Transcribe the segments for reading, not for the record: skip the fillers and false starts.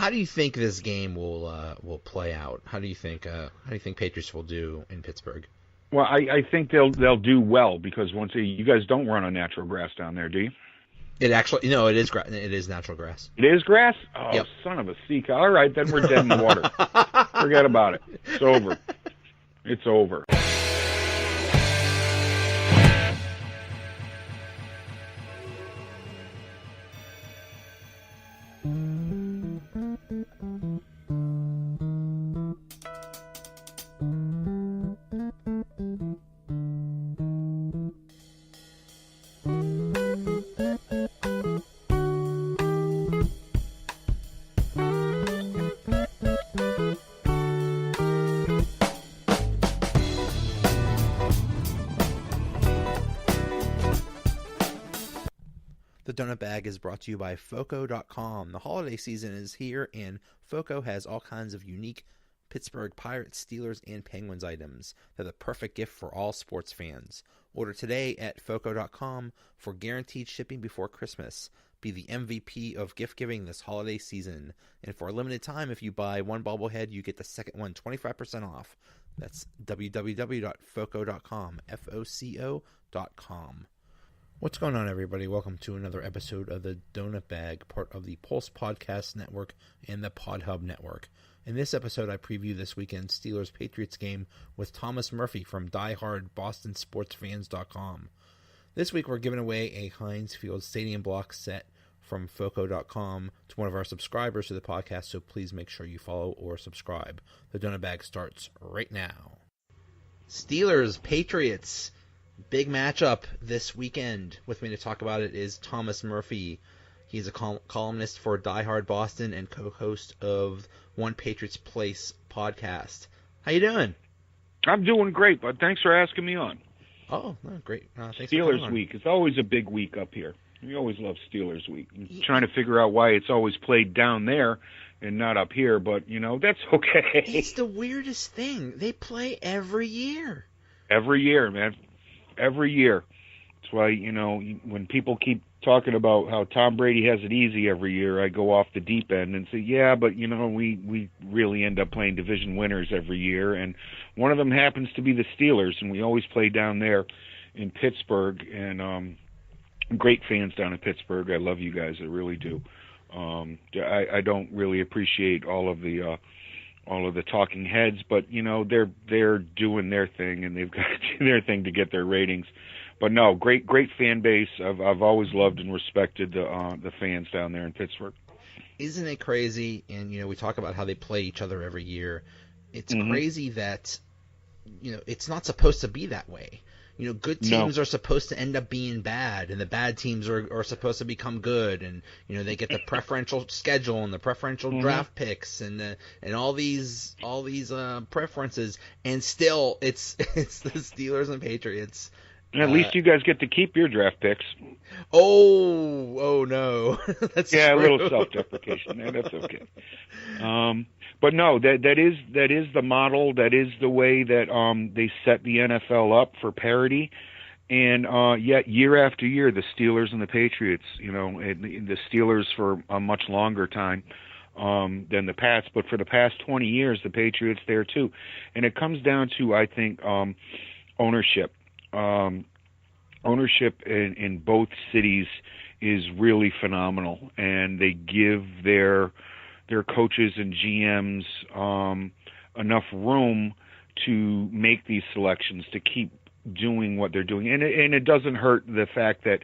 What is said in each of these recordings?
How do you think this game will play out? How do you think Patriots will do in Pittsburgh? Well, I think they'll do well because you guys don't run on natural grass down there, do you? It actually it is natural grass. It is grass? Oh, yep. Son of a seek. All right, then we're dead in the water. Forget about it. It's over. It's over. The Donut Bag is brought to you by Foco.com. The holiday season is here, and Foco has all kinds of unique Pittsburgh Pirates, Steelers, and Penguins items. They're the perfect gift for all sports fans. Order today at Foco.com for guaranteed shipping before Christmas. Be the MVP of gift giving this holiday season. And for a limited time, if you buy one bobblehead, you get the second one 25% off. That's www.foco.com, Foco.com. What's going on, everybody? Welcome to another episode of the Donut Bag, part of the Pulse Podcast Network and the PodHub Network. In this episode, I preview this weekend's Steelers-Patriots game with Thomas Murphy from diehardbostonsportsfans.com. This week, we're giving away a Heinz Field Stadium Block set from Foco.com to one of our subscribers to the podcast, so please make sure you follow or subscribe. The Donut Bag starts right now. Steelers-Patriots. Big matchup this weekend. With me to talk about it is Thomas Murphy. He's a columnist for Die Hard Boston and co-host of One Patriots Place podcast. How you doing? I'm doing great, bud. Thanks for asking me on. Oh, no, great. Thanks Steelers week. It's always a big week up here. We always love Steelers week. I'm trying to figure out why it's always played down there and not up here, but, that's okay. It's the weirdest thing. They play every year. Every year, man. Every year. That's why, when people keep talking about how Tom Brady has it easy every year, I go off the deep end and say, yeah, but, we really end up playing division winners every year. And one of them happens to be the Steelers, and we always play down there in Pittsburgh. And great fans down in Pittsburgh. I love you guys. I really do. I don't really appreciate all of the talking heads, but they're doing their thing, and they've got to do their thing to get their ratings. But no, great fan base. I've always loved and respected the fans down there in Pittsburgh. Isn't it crazy? And we talk about how they play each other every year. It's crazy that it's not supposed to be that way. Good teams are supposed to end up being bad, and the bad teams are supposed to become good, and they get the preferential schedule and the preferential draft picks and all these preferences, and still it's the Steelers and Patriots. And at least you guys get to keep your draft picks. Oh no, that's true. A little self-deprecation there. That's okay. But no, that is the model. That is the way that they set the NFL up for parity. And yet year after year, the Steelers and the Patriots, the Steelers for a much longer time than the Pats, but for the past 20 years, the Patriots there too. And it comes down to, I think, ownership. Ownership in both cities is really phenomenal, and they give their coaches and GMs enough room to make these selections, to keep doing what they're doing. And it doesn't hurt the fact that,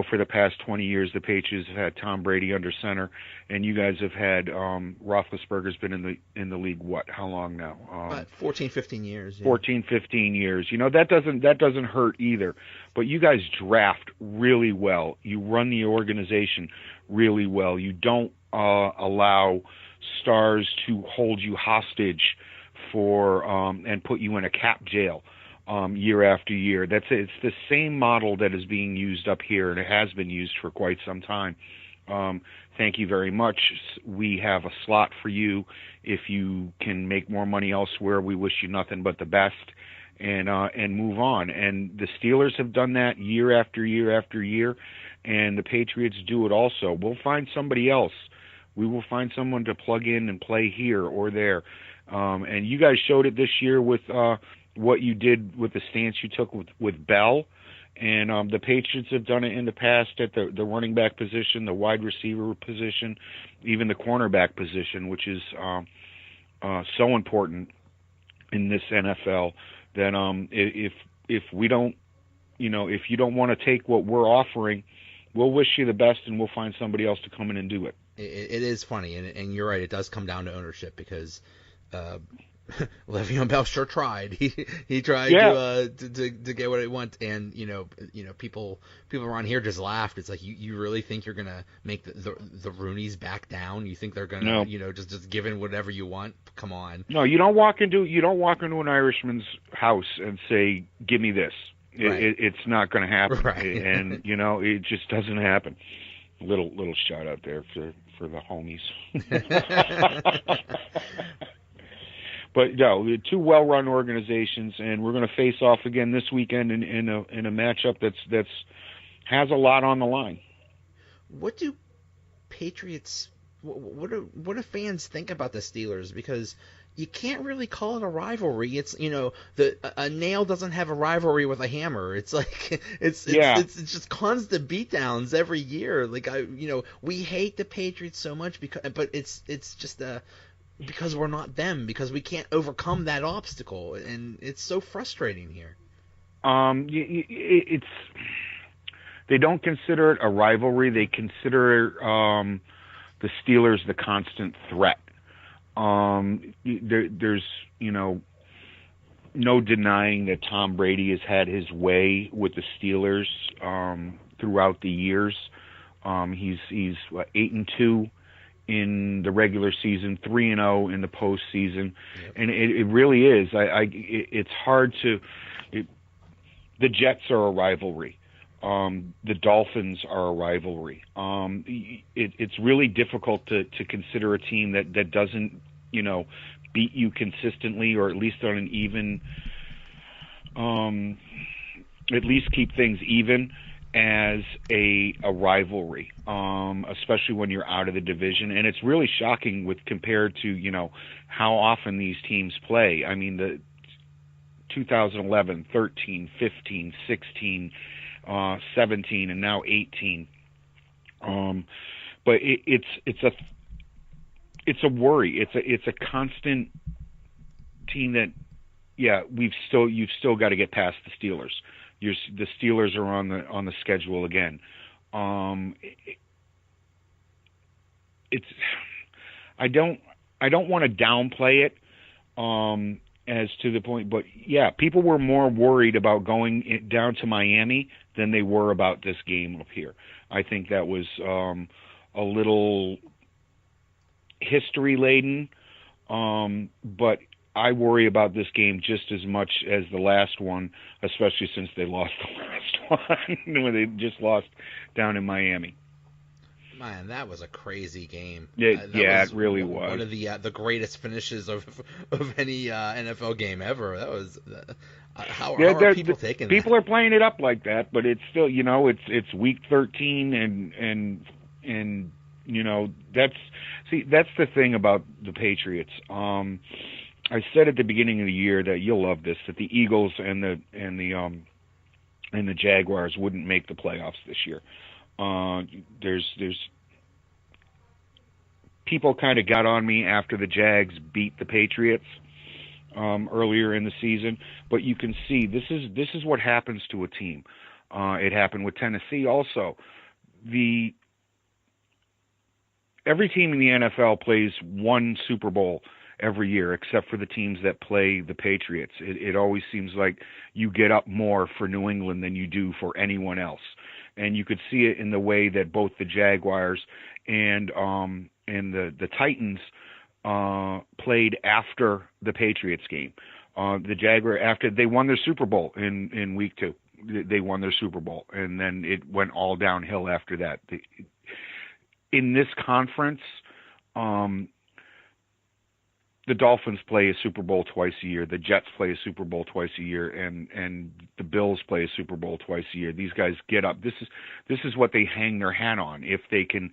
for the past 20 years, the Patriots have had Tom Brady under center, and you guys have had Roethlisberger's been in the league, how long now? 14, 15 years. Yeah. 14, 15 years. That doesn't hurt either. But you guys draft really well. You run the organization really well. You don't allow stars to hold you hostage for and put you in a cap jail year after year. It's the same model that is being used up here, and it has been used for quite some time. Thank you very much. We have a slot for you. If you can make more money elsewhere, we wish you nothing but the best, and move on. And the Steelers have done that year after year after year, and the Patriots do it also. We'll find somebody else We will find someone to plug in and play here or there. And you guys showed it this year with what you did with the stance you took with Bell. And the Patriots have done it in the past at the running back position, the wide receiver position, even the cornerback position, which is so important in this NFL. That if we don't, if you don't want to take what we're offering, we'll wish you the best, and we'll find somebody else to come in and do it. It is funny, and you're right. It does come down to ownership because Le'Veon Bell sure tried. He tried to get what he wants, and people around here just laughed. It's like you really think you're gonna make the Rooneys back down? You think they're gonna just give in whatever you want? Come on. No, you don't walk into an Irishman's house and say, "Give me this." Right. It's not going to happen, right. And it just doesn't happen. Little shout out there for the homies. But no, two well-run organizations, and we're going to face off again this weekend in a matchup that's has a lot on the line. What do Patriots? What do fans think about the Steelers? Because you can't really call it a rivalry. It's a nail doesn't have a rivalry with a hammer. It's like it's just constant beatdowns every year. Like we hate the Patriots so much but it's just because we're not them, because we can't overcome that obstacle, and it's so frustrating here. They don't consider it a rivalry. They consider the Steelers the constant threat. There's no denying that Tom Brady has had his way with the Steelers throughout the years. He's 8-2 in the regular season, 3-0 in the postseason, and it really is. It's hard to. The Jets are a rivalry. The Dolphins are a rivalry. It's really difficult to consider a team that doesn't, beat you consistently, or at least on an even, at least keep things even, as a rivalry, especially when you're out of the division. And it's really shocking compared to, how often these teams play. I mean, the 2011, 13, 15, 16, 17, and now 18. But it's a worry. It's a constant team that, you've still got to get past the Steelers. The Steelers are on the schedule again. I don't want to downplay it as to the point, but people were more worried about going down to Miami than they were about this game up here. I think that was a little history laden, but I worry about this game just as much as the last one, especially since they lost the last one when they just lost down in Miami. Man, that was a crazy game. It really was one of the greatest finishes of any NFL game ever. That was how are people taking that? People are playing it up like that, but it's still it's week 13 and that's the thing about the Patriots. I said at the beginning of the year that you'll love this, that the Eagles and the Jaguars wouldn't make the playoffs this year. There's people kind of got on me after the Jags beat the Patriots earlier in the season, but you can see this is what happens to a team. It happened with Tennessee also. Every team in the NFL plays one Super Bowl every year, except for the teams that play the Patriots. It always seems like you get up more for New England than you do for anyone else. And you could see it in the way that both the Jaguars and the Titans played after the Patriots game. The Jaguar, after they won their Super Bowl in week 2, they won their Super Bowl, and then it went all downhill after that. In this conference, the Dolphins play a Super Bowl twice a year. The Jets play a Super Bowl twice a year, and the Bills play a Super Bowl twice a year. These guys get up. This is what they hang their hat on. If they can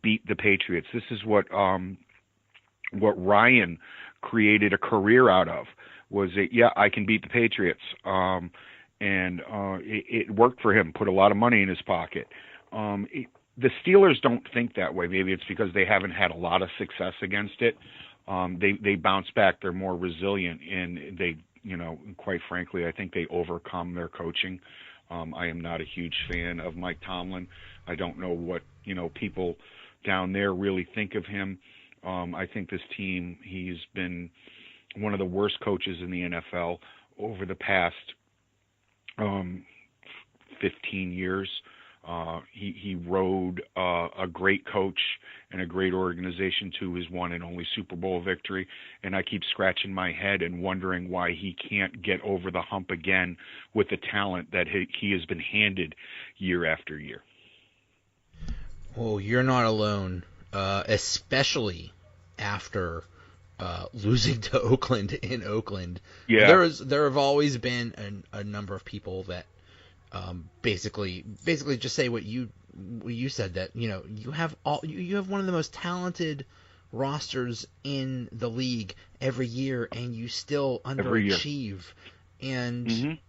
beat the Patriots. This is what Ryan created a career out of. Was it? Yeah, I can beat the Patriots. It worked for him. Put a lot of money in his pocket. The Steelers don't think that way. Maybe it's because they haven't had a lot of success against it. They bounce back. They're more resilient, and they, quite frankly, I think they overcome their coaching. I am not a huge fan of Mike Tomlin. I don't know what people down there really think of him. I think this team, he's been one of the worst coaches in the NFL over the past 15 years. He rode a great coach and a great organization to his one and only Super Bowl victory, and I keep scratching my head and wondering why he can't get over the hump again with the talent that he has been handed year after year. Well, you're not alone, especially after losing to Oakland in Oakland. Yeah. There have always been a number of people that basically just say what you said, that you have one of the most talented rosters in the league every year, and you still underachieve. And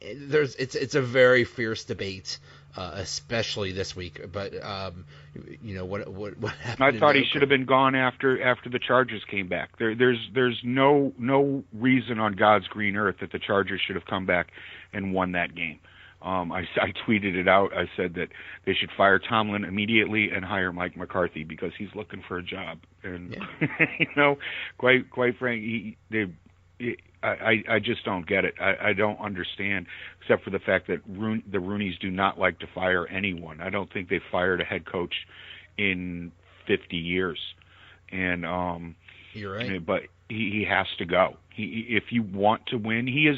it's a very fierce debate, especially this week. But what happened? I thought he should have been gone after the Chargers came back. There's no reason on God's green earth that the Chargers should have come back and won that game. I tweeted it out. I said that they should fire Tomlin immediately and hire Mike McCarthy because he's looking for a job. And quite frankly, I just don't get it. I don't understand, except for the fact that the Rooneys do not like to fire anyone. I don't think they've fired a head coach in 50 years. And you're right. But he has to go. If you want to win, he has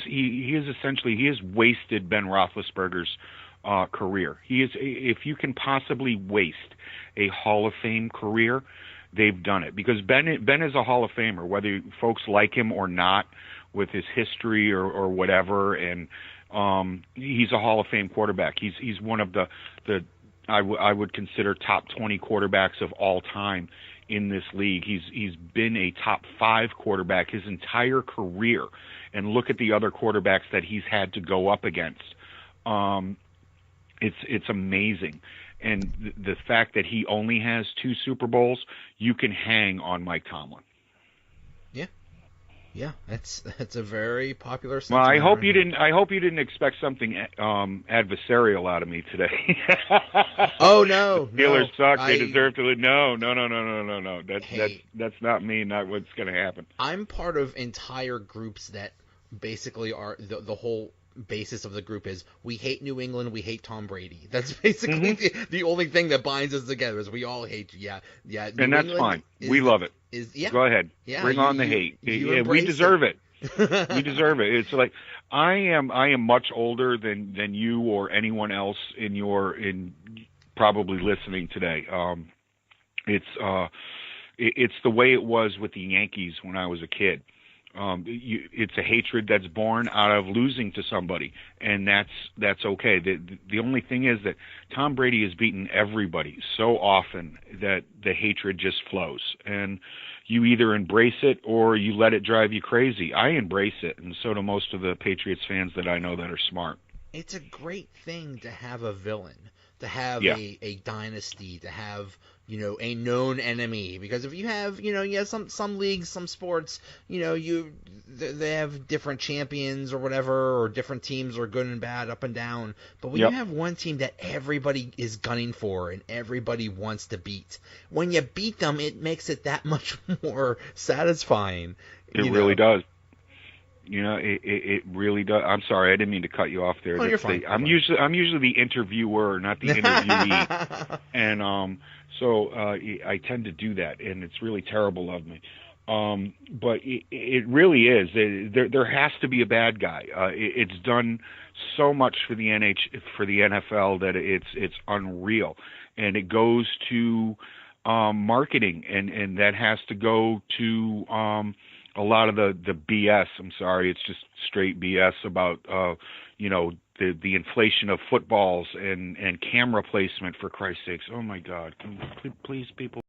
wasted Ben Roethlisberger's career. If you can possibly waste a Hall of Fame career, they've done it, because Ben is a Hall of Famer, whether folks like him or not, with his history or whatever, and he's a Hall of Fame quarterback. He's one of the I would consider top 20 quarterbacks of all time in this league. He's been a top 5 quarterback his entire career, and look at the other quarterbacks that he's had to go up against. It's amazing. And the fact that he only has 2 Super Bowls, you can hang on Mike Tomlin. Yeah, that's a very popular sentiment. Well, I hope you didn't expect something adversarial out of me today. Oh no, Steelers suck. They deserve to lose. No. That's not me. Not what's going to happen. I'm part of entire groups that basically are the whole basis of the group is we hate New England, we hate Tom Brady. That's basically the only thing that binds us together, is we all hate you. Yeah. And that's fine. We love it. Go ahead. Yeah, bring on the hate. We deserve it. We deserve it. It's like I am much older than you or anyone else in probably listening today. It's the way it was with the Yankees when I was a kid. It's a hatred that's born out of losing to somebody, and that's okay. The only thing is that Tom Brady has beaten everybody so often that the hatred just flows, and you either embrace it or you let it drive you crazy. I embrace it, and so do most of the Patriots fans that I know that are smart. It's a great thing to have a villain, to have a dynasty, to have a known enemy, because if you have some leagues, some sports, they have different champions or whatever, or different teams are good and bad, up and down. But when you have one team that everybody is gunning for and everybody wants to beat, when you beat them, it makes it that much more satisfying. It really does. It really does. I'm sorry, I didn't mean to cut you off there. Oh, you're fine. I'm usually the interviewer, not the interviewee, and so I tend to do that, and it's really terrible of me. But it really is. There has to be a bad guy. It's done so much for the NFL that it's unreal, and it goes to marketing, and that has to go to a lot of the BS. I'm sorry, it's just straight BS about the inflation of footballs and camera placement, for Christ's sakes. Oh my God, please people